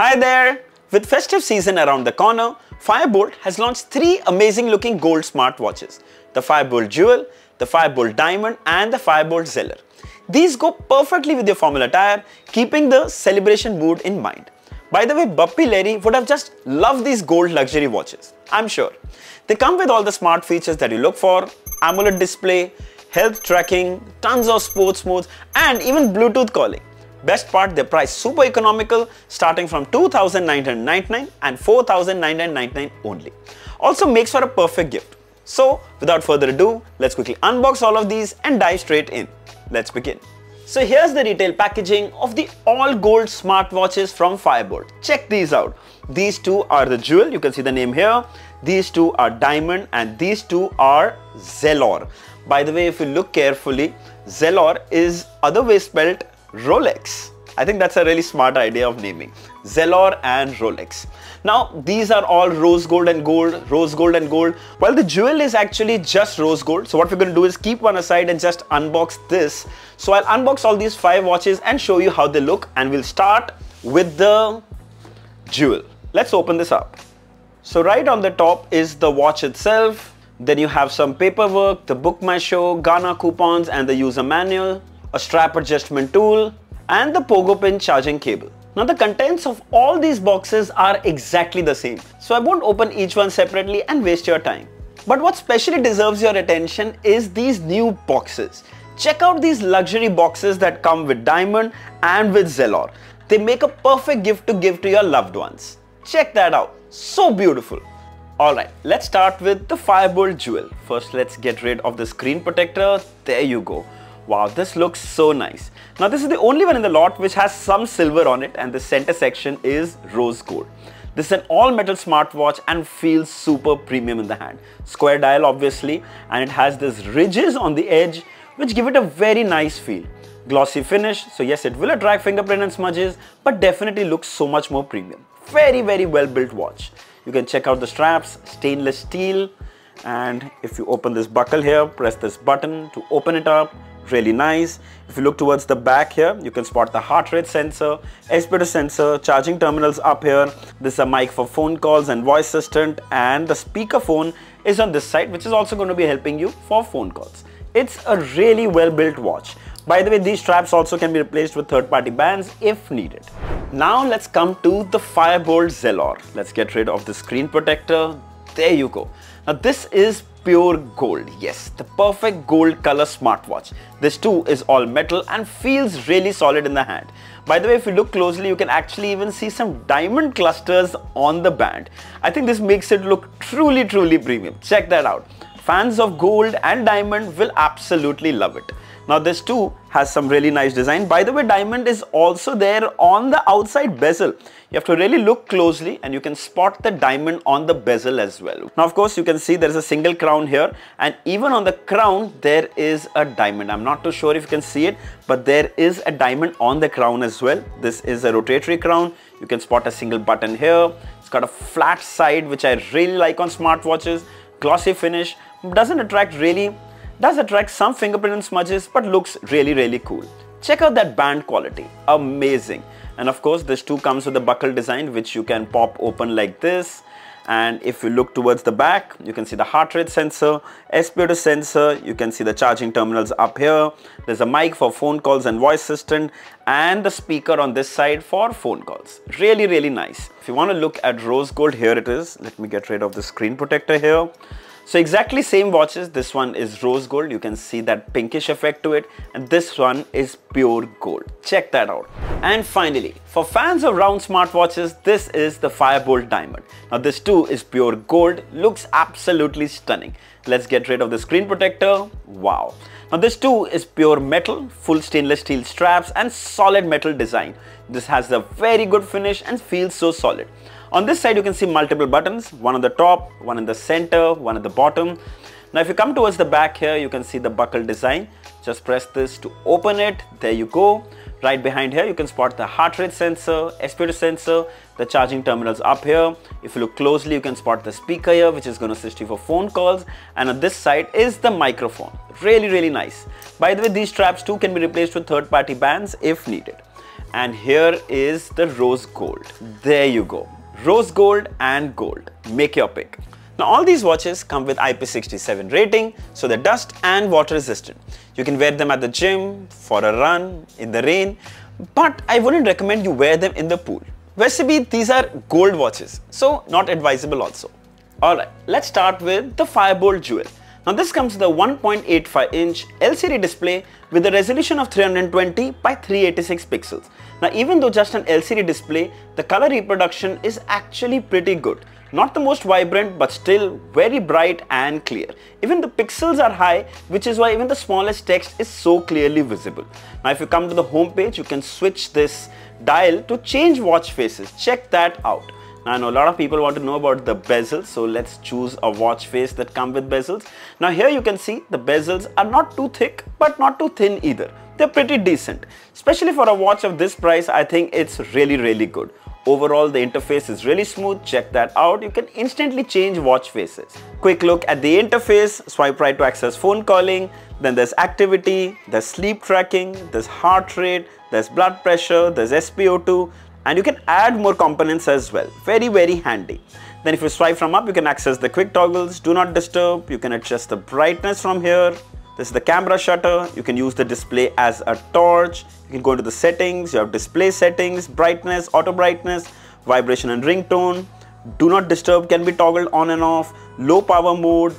Hi there! With festive season around the corner, Fire-Boltt has launched 3 amazing looking gold smartwatches. The Fire-Boltt Jewel, the Fire-Boltt Diamond and the Fire-Boltt Xelor. These go perfectly with your formal attire, keeping the celebration mood in mind. By the way, Bappy Larry would have just loved these gold luxury watches, I'm sure. They come with all the smart features that you look for, AMOLED display, health tracking, tons of sports modes and even Bluetooth calling. Best part, they're priced super economical, starting from 2,999 and 4,999 only. Also makes for a perfect gift. So without further ado, let's quickly unbox all of these and dive straight in. Let's begin. So here's the retail packaging of the all gold smartwatches from Fire-Boltt. Check these out. These two are the Jewel, you can see the name here. These two are Diamond and these two are Xelor. By the way, if you look carefully, Xelor is other way spelled Rolex. I think that's a really smart idea of naming. Xelor and Rolex. Now, these are all rose gold and gold, rose gold and gold. Well, the Jewel is actually just rose gold. So what we're going to do is keep one aside and just unbox this. So I'll unbox all these 5 watches and show you how they look. And we'll start with the Jewel. Let's open this up. So right on the top is the watch itself. Then you have some paperwork, the book my show, Ghana coupons and the user manual, a strap adjustment tool and the pogo pin charging cable. Now the contents of all these boxes are exactly the same, so I won't open each one separately and waste your time. But what specially deserves your attention is these new boxes. Check out these luxury boxes that come with Diamond and with Xelor. They make a perfect gift to give to your loved ones. Check that out, so beautiful. Alright, let's start with the Fire-Boltt Jewel. First, let's get rid of the screen protector. There you go. Wow, this looks so nice. Now this is the only one in the lot which has some silver on it and the center section is rose gold. This is an all metal smartwatch and feels super premium in the hand. Square dial obviously, and it has these ridges on the edge which give it a very nice feel. Glossy finish, so yes, it will attract fingerprint and smudges, but definitely looks so much more premium. Very well built watch. You can check out the straps, stainless steel, and if you open this buckle here, press this button to open it up. Really nice. If you look towards the back here, you can spot the heart rate sensor, speedometer sensor, charging terminals up here. This is a mic for phone calls and voice assistant, and the speaker phone is on this side, which is also going to be helping you for phone calls. It's a really well built watch. By the way, these straps also can be replaced with third-party bands if needed. Now let's come to the Fire-Boltt Xelor. Let's get rid of the screen protector. There you go. Now this is pure gold. Yes, the perfect gold color smartwatch. This too is all metal and feels really solid in the hand. By the way, if you look closely, you can actually even see some diamond clusters on the band. I think this makes it look truly premium. Check that out. Fans of gold and diamond will absolutely love it. Now this too has some really nice design. By the way, diamond is also there on the outside bezel. You have to really look closely and you can spot the diamond on the bezel as well. Now of course you can see there is a single crown here, and even on the crown there is a diamond. I'm not too sure if you can see it, but there is a diamond on the crown as well. This is a rotatory crown. You can spot a single button here. It's got a flat side which I really like on smartwatches. Glossy finish, does attract some fingerprint and smudges, but looks really cool. Check out that band quality, amazing. And of course this too comes with a buckle design which you can pop open like this. And if you look towards the back, you can see the heart rate sensor, speedometer sensor, you can see the charging terminals up here. There's a mic for phone calls and voice assistant, and the speaker on this side for phone calls. Really nice. If you want to look at rose gold, here it is. Let me get rid of the screen protector here. So exactly same watches. This one is rose gold. You can see that pinkish effect to it, and this one is pure gold. Check that out. And finally, for fans of round smartwatches, this is the Fire-Boltt Diamond. Now this too is pure gold, looks absolutely stunning. Let's get rid of the screen protector. Wow. Now this too is pure metal, full stainless steel straps and solid metal design. This has a very good finish and feels so solid. On this side you can see multiple buttons, one on the top, one in the center, one at the bottom. Now if you come towards the back here, you can see the buckle design. Just press this to open it. There you go. Right behind here you can spot the heart rate sensor, speedometer sensor, the charging terminals up here. If you look closely you can spot the speaker here, which is going to assist you for phone calls, and on this side is the microphone. Really nice. By the way, these straps too can be replaced with third-party bands if needed. And here is the rose gold. There you go. Rose gold and gold. Make your pick. Now all these watches come with IP67 rating, so they're dust and water resistant. You can wear them at the gym, for a run, in the rain, but I wouldn't recommend you wear them in the pool. Basically, these are gold watches, so not advisable also. Alright, let's start with the Fire-Boltt Jewel. Now this comes with a 1.85-inch LCD display with a resolution of 320 by 386 pixels. Now even though just an LCD display, the color reproduction is actually pretty good. Not the most vibrant, but still very bright and clear. Even the pixels are high, which is why even the smallest text is so clearly visible. Now if you come to the home page, you can switch this dial to change watch faces. Check that out. Now I know a lot of people want to know about the bezels, so let's choose a watch face that comes with bezels. Now here you can see the bezels are not too thick, but not too thin either. They're pretty decent. Especially for a watch of this price, I think it's really good. Overall, the interface is really smooth. Check that out. You can instantly change watch faces. Quick look at the interface. Swipe right to access phone calling. Then there's activity, there's sleep tracking, there's heart rate, there's blood pressure, there's SpO2, and you can add more components as well. Very handy. Then if you swipe from up, you can access the quick toggles, do not disturb. You can adjust the brightness from here. This is the camera shutter. You can use the display as a torch. You can go into the settings. You have display settings, brightness, auto brightness, vibration and ringtone. Do not disturb can be toggled on and off. Low power mode,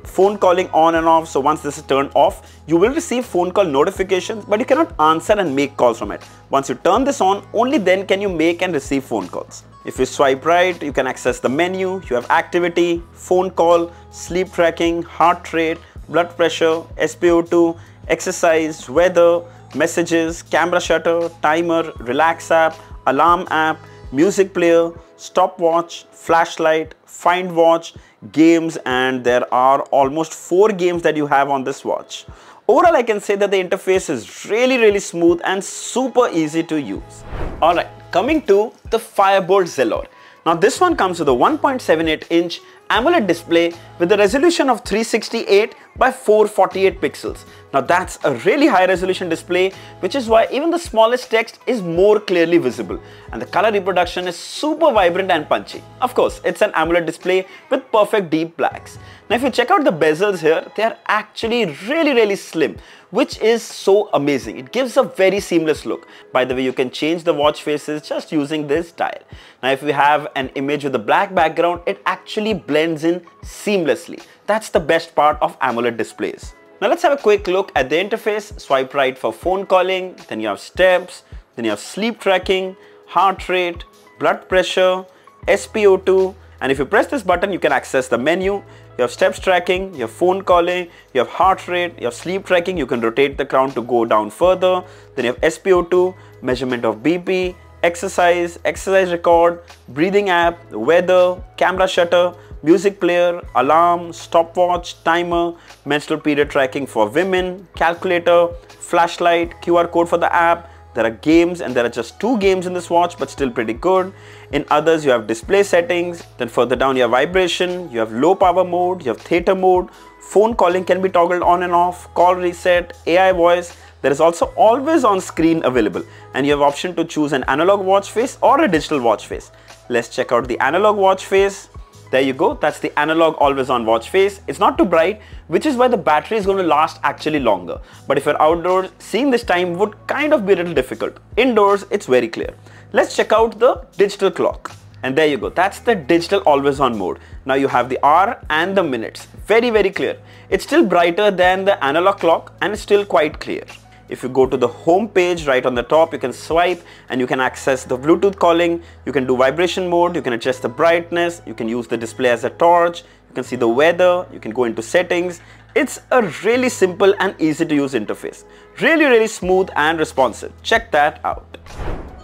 phone calling on and off. So once this is turned off, you will receive phone call notifications, but you cannot answer and make calls from it. Once you turn this on, only then can you make and receive phone calls. If you swipe right, you can access the menu. You have activity, phone call, sleep tracking, heart rate, blood pressure, SpO2, exercise, weather, messages, camera shutter, timer, relax app, alarm app, music player, stopwatch, flashlight, find watch, games, and there are almost 4 games that you have on this watch. Overall, I can say that the interface is really smooth and super easy to use. Alright, coming to the Fire-Boltt Xelor. Now this one comes with a 1.78-inch AMOLED display with a resolution of 368 by 448 pixels. Now that's a really high resolution display, which is why even the smallest text is more clearly visible, and the color reproduction is super vibrant and punchy. Of course, it's an AMOLED display with perfect deep blacks. Now if you check out the bezels here, they are actually really slim, which is so amazing. It gives a very seamless look. By the way, you can change the watch faces just using this dial. Now if we have an image with a black background, it actually blends in seamlessly. That's the best part of AMOLED displays. Now let's have a quick look at the interface. Swipe right for phone calling, then you have steps, then you have sleep tracking, heart rate, blood pressure, SpO2, and if you press this button, you can access the menu. You have steps tracking, you have phone calling, you have heart rate, you have sleep tracking. You can rotate the crown to go down further. Then you have SpO2, measurement of BP, exercise record, breathing app, weather, camera shutter, music player, alarm, stopwatch, timer, menstrual period tracking for women, calculator, flashlight, QR code for the app. There are games, and there are just 2 games in this watch, but still pretty good. In others, you have display settings. Then further down, you have vibration, you have low power mode, you have theater mode, phone calling can be toggled on and off, call reset, AI voice. There is also always on screen available, and you have option to choose an analog watch face or a digital watch face. Let's check out the analog watch face. There you go, that's the analog always on watch face. It's not too bright, which is why the battery is going to last actually longer. But if you're outdoors, seeing this time would kind of be a little difficult. Indoors, it's very clear. Let's check out the digital clock. And there you go, that's the digital always on mode. Now you have the hour and the minutes. Very clear. It's still brighter than the analog clock, and it's still quite clear. If you go to the home page right on the top, you can swipe and you can access the Bluetooth calling. You can do vibration mode, you can adjust the brightness, you can use the display as a torch, you can see the weather, you can go into settings. It's a really simple and easy to use interface. Really smooth and responsive. Check that out.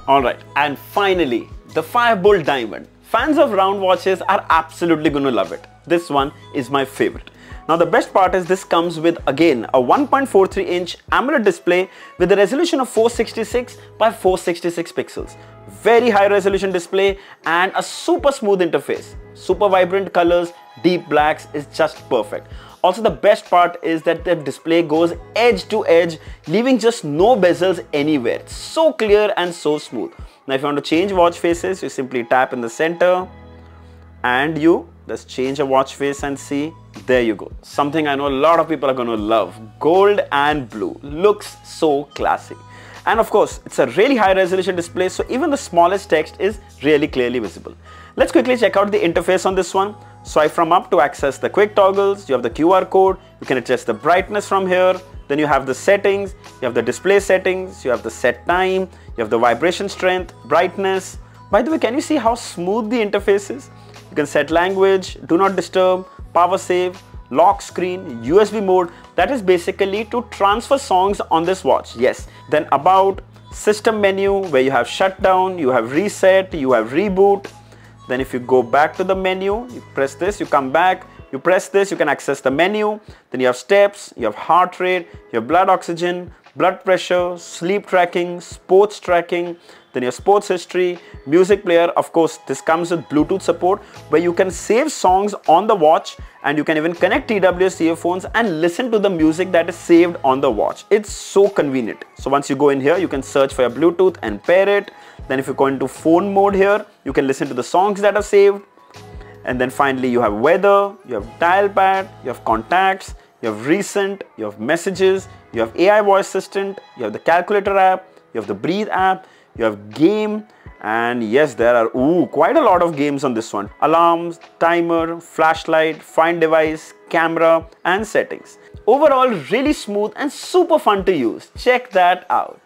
Alright, and finally, the Fire-Boltt Diamond. Fans of round watches are absolutely going to love it. This one is my favorite. Now the best part is this comes with again a 1.43-inch AMOLED display with a resolution of 466 by 466 pixels. Very high resolution display and a super smooth interface. Super vibrant colors, deep blacks is just perfect. Also, the best part is that the display goes edge to edge, leaving just no bezels anywhere. It's so clear and so smooth. Now, if you want to change watch faces, you simply tap in the center and you just change a watch face and see. There you go. Something I know a lot of people are going to love. Gold and blue. Looks so classy. And of course, it's a really high resolution display, so even the smallest text is really clearly visible. Let's quickly check out the interface on this one. Swipe from up to access the quick toggles. You have the QR code. You can adjust the brightness from here. Then you have the settings. You have the display settings. You have the set time. You have the vibration strength, brightness. By the way, can you see how smooth the interface is? You can set language, do not disturb, power save, lock screen, USB mode. That is basically to transfer songs on this watch. Yes. Then about, system menu where you have shutdown, you have reset, you have reboot. Then if you go back to the menu, you press this, you come back, you press this, you can access the menu. Then you have steps, you have heart rate, you have blood oxygen, blood pressure, sleep tracking, sports tracking, then your sports history, music player. Of course, this comes with Bluetooth support where you can save songs on the watch and you can even connect TWS earphones and listen to the music that is saved on the watch. It's so convenient. So once you go in here, you can search for your Bluetooth and pair it. Then if you go into phone mode here, you can listen to the songs that are saved. And then finally you have weather, you have dial pad, you have contacts, you have recent, you have messages, you have AI voice assistant, you have the calculator app, you have the breathe app, you have game, and yes, there are quite a lot of games on this one. Alarms, timer, flashlight, find device, camera, and settings. Overall, really smooth and super fun to use. Check that out.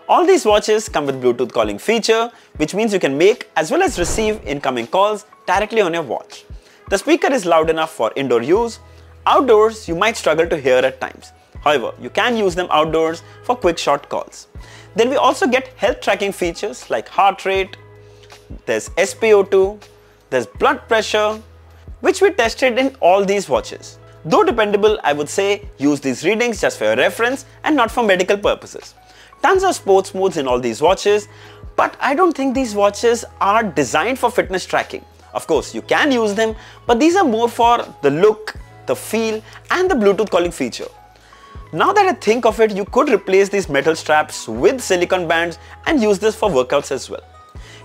All these watches come with Bluetooth calling feature, which means you can make as well as receive incoming calls directly on your watch. The speaker is loud enough for indoor use. Outdoors, you might struggle to hear at times. However, you can use them outdoors for quick short calls. Then we also get health tracking features like heart rate, there's SpO2, there's blood pressure, which we tested in all these watches. Though dependable, I would say use these readings just for your reference and not for medical purposes. Tons of sports modes in all these watches, but I don't think these watches are designed for fitness tracking. Of course, you can use them, but these are more for the look, the feel, and the Bluetooth calling feature. Now that I think of it, you could replace these metal straps with silicone bands and use this for workouts as well.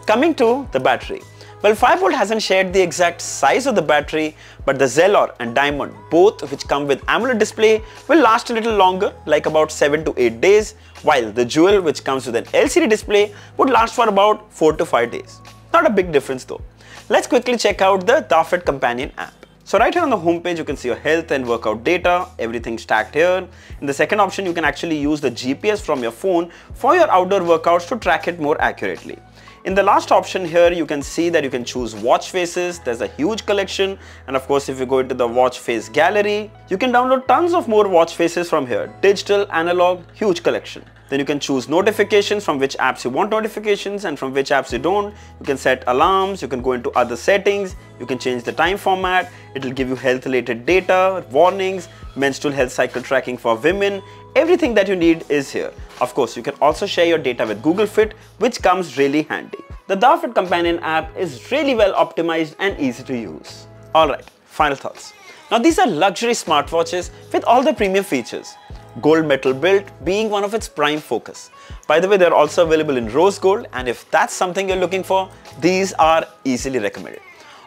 Coming to the battery. Well, Fire-Boltt hasn't shared the exact size of the battery, but the Xelor and Diamond, both which come with AMOLED display, will last a little longer, like about 7 to 8 days, while the Jewel, which comes with an LCD display, would last for about 4 to 5 days. Not a big difference though. Let's quickly check out the Fire-Boltt companion app. So right here on the home page, you can see your health and workout data, everything stacked here. In the second option, you can actually use the GPS from your phone for your outdoor workouts to track it more accurately. In the last option here, you can see that you can choose watch faces. There's a huge collection. And of course, if you go into the watch face gallery, you can download tons of more watch faces from here. Digital, analog, huge collection. Then you can choose notifications, from which apps you want notifications and from which apps you don't. You can set alarms, you can go into other settings, you can change the time format. It will give you health related data, warnings, menstrual health cycle tracking for women. Everything that you need is here. Of course, you can also share your data with Google Fit, which comes really handy. The Fire-Boltt companion app is really well optimized and easy to use. Alright, final thoughts. Now these are luxury smartwatches with all the premium features. Gold metal built being one of its prime focus. By the way, they're also available in rose gold, and if that's something you're looking for, these are easily recommended.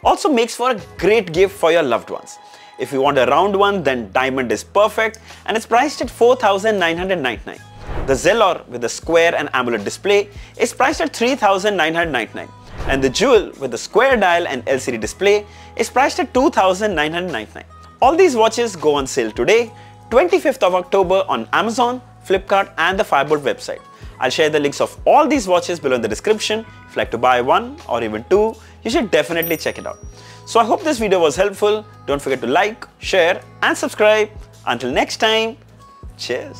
Also makes for a great gift for your loved ones. If you want a round one, then diamond is perfect, and it's priced at 4,999. The Xelor with the square and AMOLED display is priced at 3,999. And the Jewel with the square dial and LCD display is priced at 2,999. All these watches go on sale today, 25th of October on Amazon, Flipkart and the Fire-Boltt website. I'll share the links of all these watches below in the description. If you'd like to buy one or even two, you should definitely check it out. So I hope this video was helpful. Don't forget to like, share and subscribe. Until next time, cheers.